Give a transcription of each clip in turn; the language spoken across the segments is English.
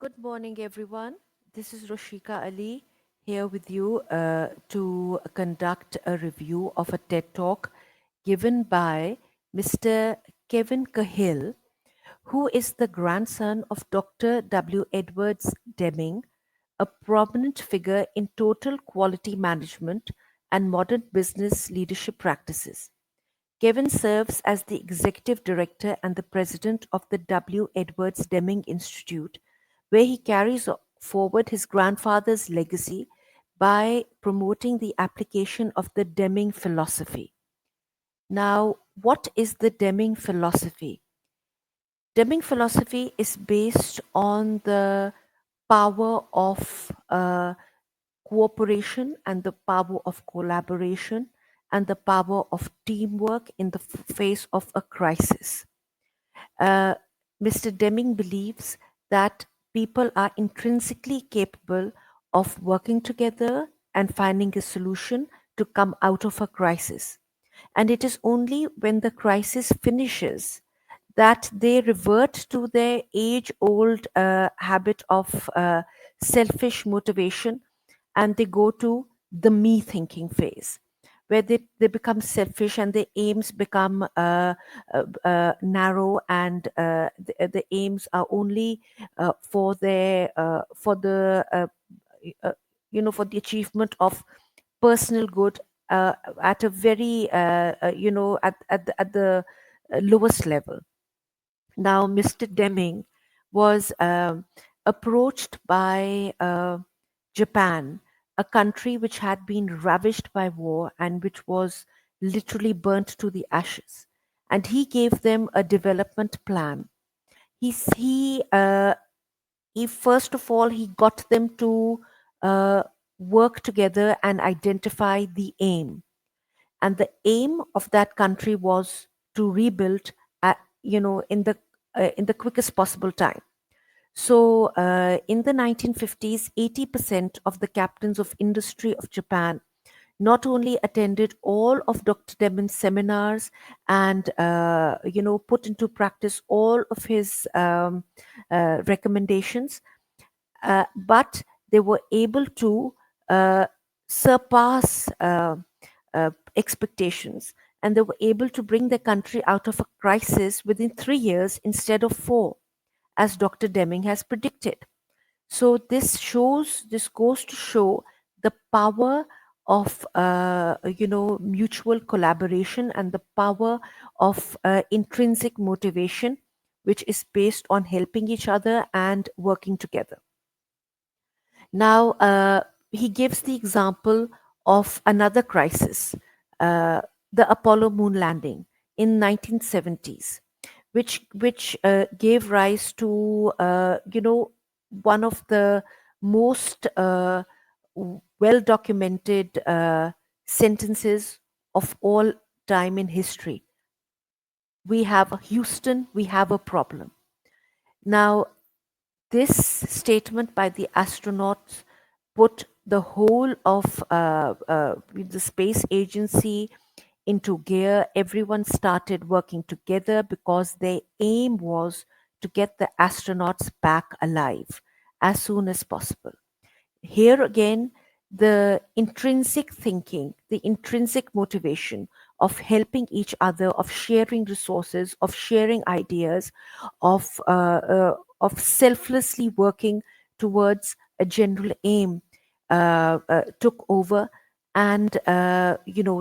Good morning, everyone. This is Roshika Ali here with you to conduct a review of a TED Talk given by Mr. Kevin Cahill, who is the grandson of Dr. W. Edwards Deming, a prominent figure in total quality management and modern business leadership practices. Kevin serves as the executive director and the president of the W. Edwards Deming Institute, where he carries forward his grandfather's legacy by promoting the application of the Deming philosophy. Now, what is the Deming philosophy? Deming philosophy is based on the power of cooperation and the power of collaboration and the power of teamwork in the face of a crisis. Uh, Mr. Deming believes that people are intrinsically capable of working together and finding a solution to come out of a crisis. And it is only when the crisis finishes that they revert to their age old habit of selfish motivation and they go to the me thinking phase where they become selfish and their aims become narrow and the aims are only for their uh, for the achievement of personal good at a very at the lowest level. Now, Mr. Deming was approached by Japan, a country which had been ravished by war and which was literally burnt to the ashes. And he gave them a development plan. He, s- he first of all, he got them to uh, work together and identify the aim. And the aim of that country was to rebuild in the quickest possible time. So in the 1950s, 80% of the captains of industry of Japan not only attended all of Dr. Deming's seminars and put into practice all of his recommendations, but they were able to uh, surpass expectations, and they were able to bring the country out of a crisis within 3 years instead of four, as Dr. Deming has predicted. So this goes to show the power of mutual collaboration and the power of intrinsic motivation, which is based on helping each other and working together. Now, he gives the example of another crisis, uh, the Apollo moon landing in 1970s, which gave rise to one of the most well documented sentences of all time in history. We have a Houston, we have a problem. Now, this statement by the astronauts put the whole of the space agency into gear. Everyone started working together because their aim was to get the astronauts back alive as soon as possible. Here again, the intrinsic thinking, the intrinsic motivation of helping each other, of sharing resources, of sharing ideas, of selflessly working towards a general aim took over, and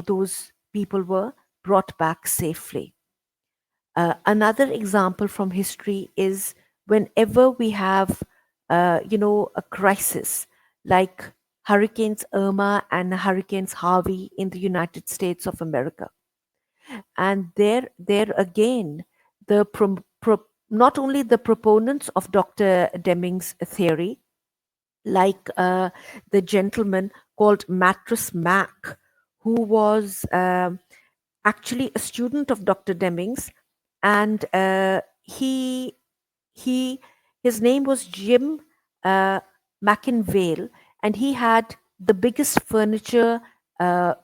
those people were brought back safely. Another example from history is whenever we have, a crisis like Hurricanes Irma and Hurricanes Harvey in the United States of America, and there again, not only the proponents of Dr. Deming's theory, like the gentleman called Mattress Mac, who was actually a student of Dr. Deming's, and he his name was Jim uh, McInvale, and he had the biggest furniture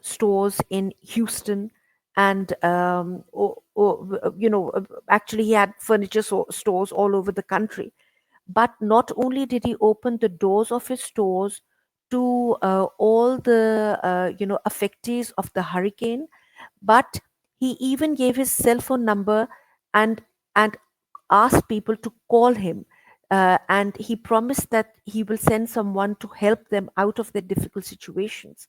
stores in Houston, and actually he had furniture stores all over the country. But not only did he open the doors of his stores to all the affectees of the hurricane, but he even gave his cell phone number and and asked people to call him, and he promised that he will send someone to help them out of their difficult situations,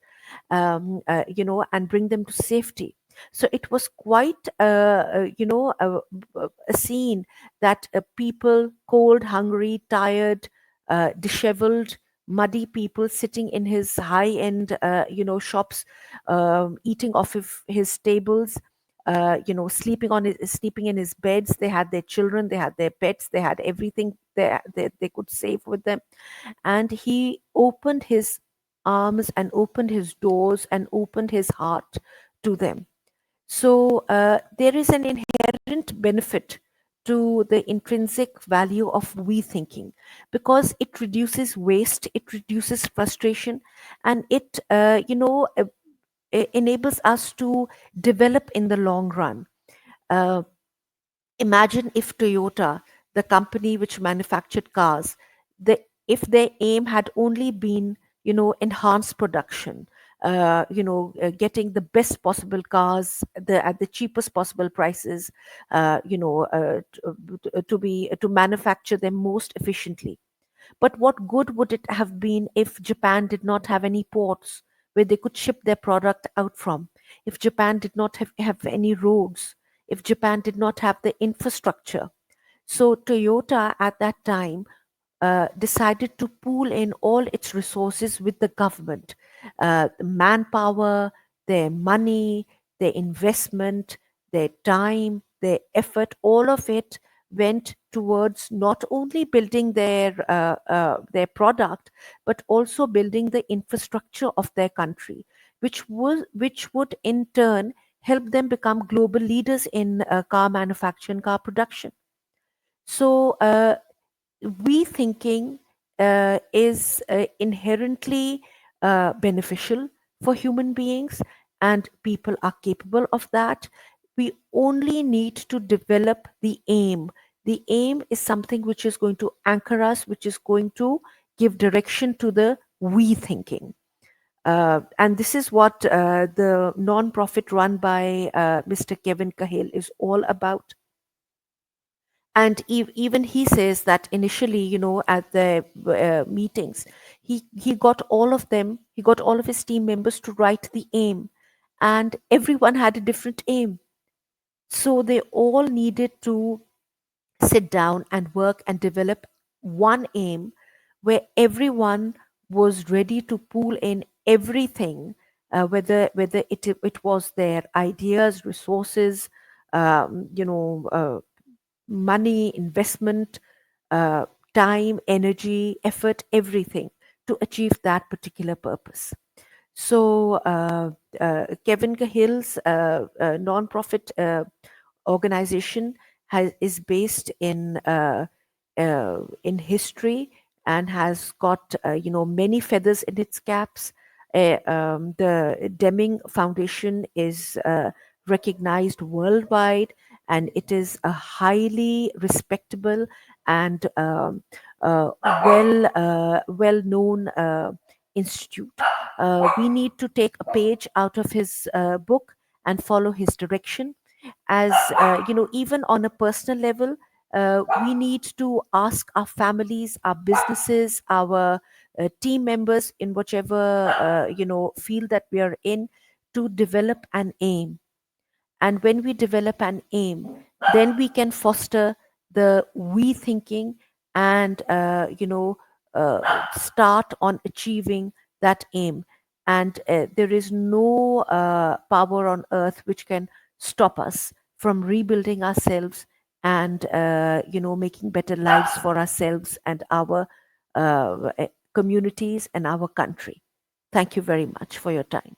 and bring them to safety. So it was quite a scene that people, cold, hungry, tired, disheveled, muddy people sitting in his high-end shops, eating off of his tables, sleeping in his beds. They had their children, they had their pets, they had everything they could save with them. And he opened his arms and opened his doors and opened his heart to them. So there is an inherent benefit to the intrinsic value of we thinking, because it reduces waste, it reduces frustration, and it enables us to develop in the long run. Uh, Imagine if Toyota, the company which manufactured cars, if their aim had only been, enhanced production, getting the best possible cars at the cheapest possible prices, to manufacture them most efficiently. But what good would it have been if Japan did not have any ports where they could ship their product out from? If Japan did not have any roads? If Japan did not have the infrastructure? So Toyota at that time decided to pool in all its resources with the government, the manpower, their money, their investment, their time, their effort, all of it went towards not only building their product, but also building the infrastructure of their country, which would in turn help them become global leaders in car manufacture and car production. So we thinking is inherently beneficial for human beings, and people are capable of that. We only need to develop the aim. The aim is something which is going to anchor us, which is going to give direction to the we thinking. And this is what the non-profit run by Mr. Kevin Cahill is all about. And even he says that initially, at the meetings, he got all of them, he got all of his team members to write the aim, and everyone had a different aim. So they all needed to sit down and work and develop one aim, where everyone was ready to pool in everything, whether it was their ideas, resources, money, investment, uh, time, energy, effort, everything to achieve that particular purpose. So, Kevin Cahill's non-profit organization is based in history, and has got many feathers in its caps. The Deming Foundation is recognized worldwide, and it is a highly respectable and well known institute. We need to take a page out of his book and follow his direction. As even on a personal level, we need to ask our families, our businesses, our team members in whichever field that we are in, to develop an aim. And when we develop an aim, then we can foster the we thinking, and start on achieving that aim. And there is no power on earth which can stop us from rebuilding ourselves, and making better lives for ourselves and our communities and our country. Thank you very much for your time.